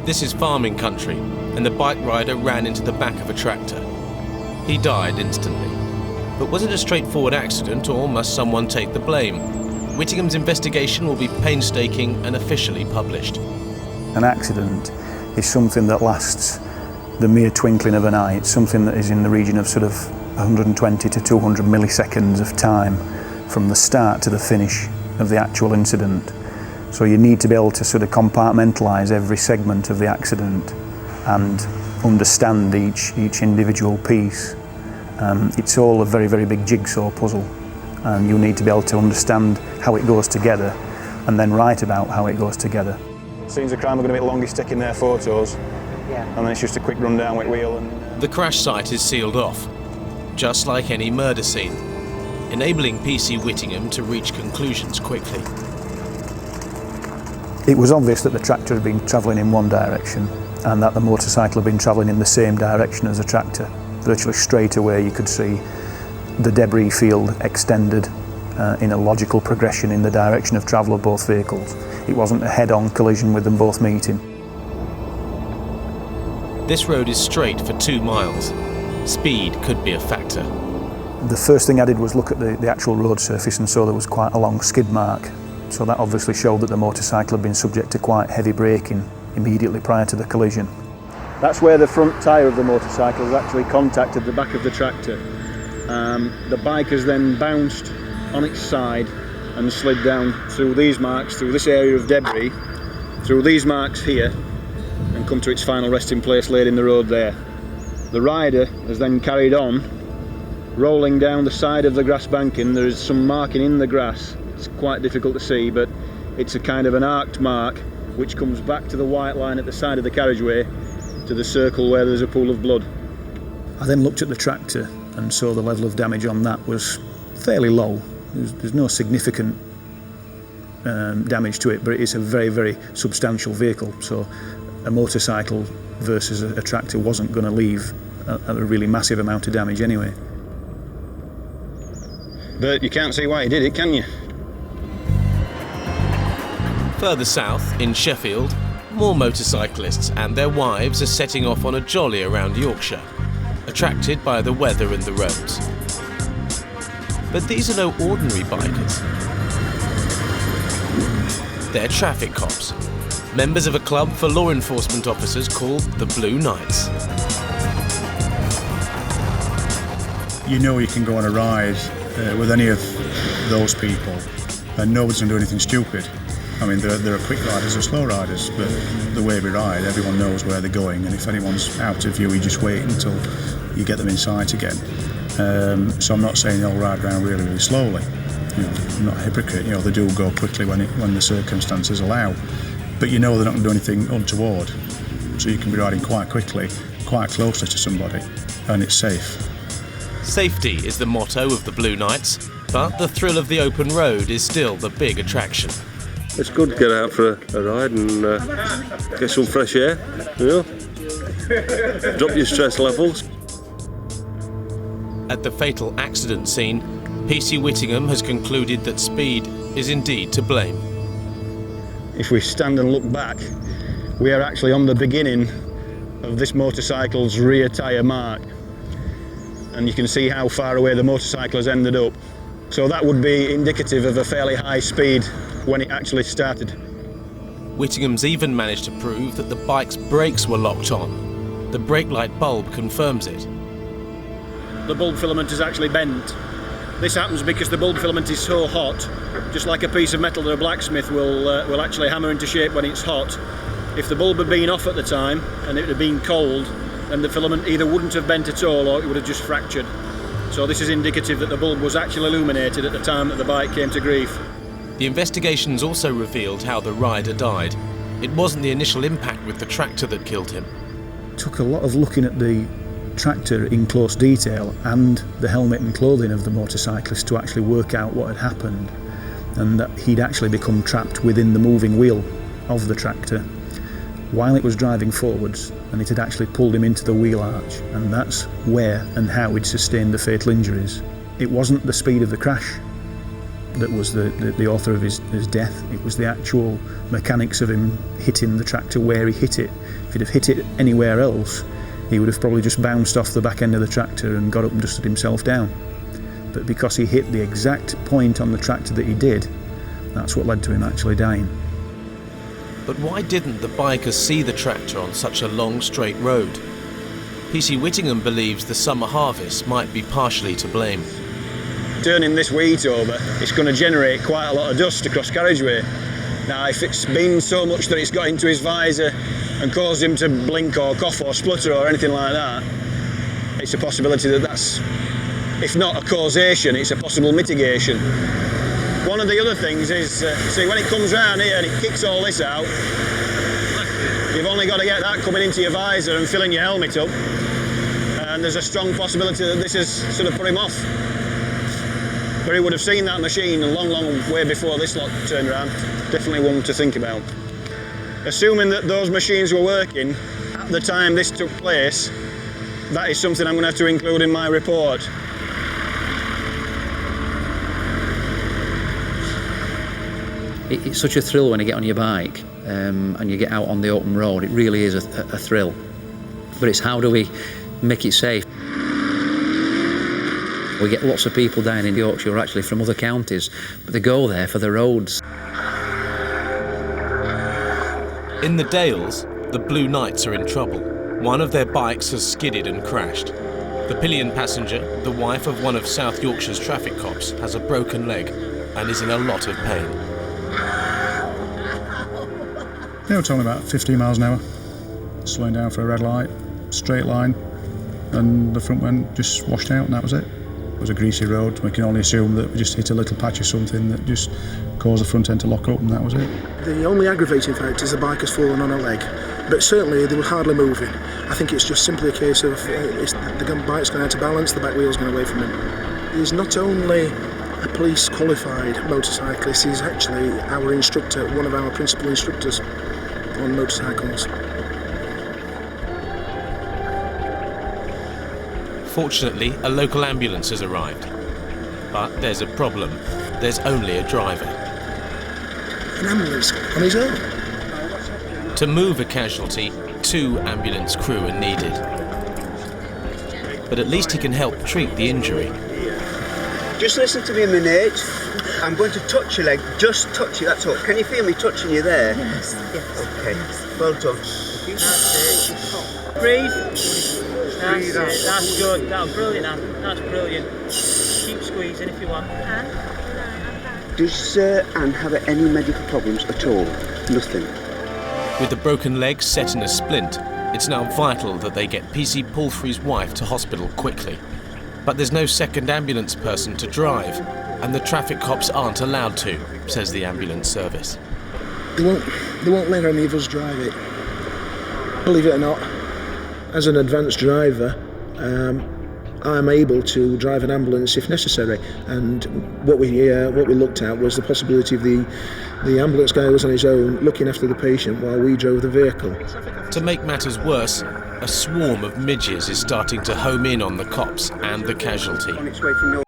This is farming country, and the bike rider ran into the back of a tractor. He died instantly. But was it a straightforward accident, or must someone take the blame? Whittingham's investigation will be painstaking and officially published. An accident is something that lasts the mere twinkling of an eye. It's something that is in the region of sort of 120 to 200 milliseconds of time from the start to the finish of the actual incident. So you need to be able to sort of compartmentalise every segment of the accident and understand each individual piece. It's all a very, very big jigsaw puzzle, and you need to be able to understand how it goes together and then write about how it goes together. Scenes of crime are going to be the longest taking their photos, and then it's just a quick rundown with wheel. The crash site is sealed off, just like any murder scene, enabling PC Whittingham to reach conclusions quickly. It was obvious that the tractor had been travelling in one direction and that the motorcycle had been travelling in the same direction as the tractor. Virtually straight away you could see the debris field extended in a logical progression in the direction of travel of both vehicles. It wasn't a head-on collision with them both meeting. This road is straight for 2 miles. Speed could be a factor. The first thing I did was look at the actual road surface and saw there was quite a long skid mark. So that obviously showed that the motorcycle had been subject to quite heavy braking immediately prior to the collision. That's where the front tyre of the motorcycle has actually contacted the back of the tractor. The bike has then bounced on its side and slid down through these marks, through this area of debris, through these marks here, and come to its final resting place laid in the road there. The rider has then carried on, rolling down the side of the grass banking. There is some marking in the grass. It's quite difficult to see, but it's a kind of an arced mark which comes back to the white line at the side of the carriageway to the circle where there's a pool of blood. I then looked at the tractor and saw the level of damage on that was fairly low. There's no significant damage to it, but it is a very, very substantial vehicle, so a motorcycle versus a tractor wasn't going to leave a really massive amount of damage anyway. But you can't see why he did it, can you? Further south, in Sheffield, more motorcyclists and their wives are setting off on a jolly around Yorkshire, attracted by the weather and the roads. But these are no ordinary bikers. They're traffic cops, members of a club for law enforcement officers called the Blue Knights. You know you can go on a ride with any of those people and nobody's going to do anything stupid. I mean, there are quick riders or slow riders, but the way we ride, everyone knows where they're going, and if anyone's out of view, you just wait until you get them in sight again. So I'm not saying they'll ride around really, really slowly. You know, I'm not a hypocrite. You know, they do go quickly when the circumstances allow, but you know they're not going to do anything untoward. So you can be riding quite quickly, quite closely to somebody, and it's safe. Safety is the motto of the Blue Knights, but the thrill of the open road is still the big attraction. It's good to get out for a ride and get some fresh air, you know, drop your stress levels. At the fatal accident scene, PC Whittingham has concluded that speed is indeed to blame. If we stand and look back, we are actually on the beginning of this motorcycle's rear tyre mark, and you can see how far away the motorcycle has ended up. So that would be indicative of a fairly high speed when it actually started. Whittingham's even managed to prove that the bike's brakes were locked on. The brake light bulb confirms it. The bulb filament is actually bent. This happens because the bulb filament is so hot, just like a piece of metal that a blacksmith will actually hammer into shape when it's hot. If the bulb had been off at the time and it had been cold, then the filament either wouldn't have bent at all or it would have just fractured. So this is indicative that the bulb was actually illuminated at the time that the bike came to grief. The investigations also revealed how the rider died. It wasn't the initial impact with the tractor that killed him. It took a lot of looking at the tractor in close detail and the helmet and clothing of the motorcyclist to actually work out what had happened, and that he'd actually become trapped within the moving wheel of the tractor while it was driving forwards, and it had actually pulled him into the wheel arch, and that's where and how he'd sustained the fatal injuries. It wasn't the speed of the crash that was the author of his death. It was the actual mechanics of him hitting the tractor where he hit it. If he'd have hit it anywhere else, he would have probably just bounced off the back end of the tractor and got up and dusted himself down. But because he hit the exact point on the tractor that he did, that's what led to him actually dying. But why didn't the bikers see the tractor on such a long straight road? PC Whittingham believes the summer harvest might be partially to blame. Turning this wheat over, it's going to generate quite a lot of dust across carriageway. Now, if it's been so much that it's got into his visor and caused him to blink or cough or splutter or anything like that, it's a possibility that that's, if not a causation, it's a possible mitigation. One of the other things is, see, when it comes round here and it kicks all this out, you've only got to get that coming into your visor and filling your helmet up, and there's a strong possibility that this has sort of put him off. But he would have seen that machine a long, long way before this lot turned around. Definitely one to think about. Assuming that those machines were working at the time this took place, that is something I'm going to have to include in my report. It's such a thrill when you get on your bike and you get out on the open road. It really is a thrill. But it's how do we make it safe? We get lots of people down in Yorkshire who are actually from other counties, but they go there for the roads. In the Dales, the Blue Knights are in trouble. One of their bikes has skidded and crashed. The pillion passenger, the wife of one of South Yorkshire's traffic cops, has a broken leg and is in a lot of pain. They were talking about 15 miles an hour, slowing down for a red light, straight line, and the front went just washed out and that was it. It was a greasy road. We can only assume that we just hit a little patch of something that just caused the front end to lock up and that was it. The only aggravating fact is the bike has fallen on a leg, but certainly they were hardly moving. I think it's just simply a case of the bike's gone out of balance, the back wheel's gone away from him. He's not only a police qualified motorcyclist, he's actually our instructor, one of our principal instructors on motorcycles. Fortunately, a local ambulance has arrived. But there's a problem. There's only a driver. An ambulance on his own? To move a casualty, 2 ambulance crew are needed. But at least he can help treat the injury. Just listen to me a minute. I'm going to touch your leg. Just touch it, that's all. Can you feel me touching you there? Yes. Okay, well done. That's it. Breathe. That's it. That's good. That's brilliant, Anne. That's brilliant. Keep squeezing if you want. Does Anne have any medical problems at all? Nothing. With the broken leg set in a splint, it's now vital that they get PC Palfrey's wife to hospital quickly. But there's no second ambulance person to drive, and the traffic cops aren't allowed to, says the ambulance service. They won't let any of us drive it. Believe it or not, as an advanced driver, I'm able to drive an ambulance if necessary. And what we looked at was the possibility of the ambulance guy was on his own, looking after the patient while we drove the vehicle. To make matters worse, a swarm of midges is starting to home in on the cops and the casualty. On its way from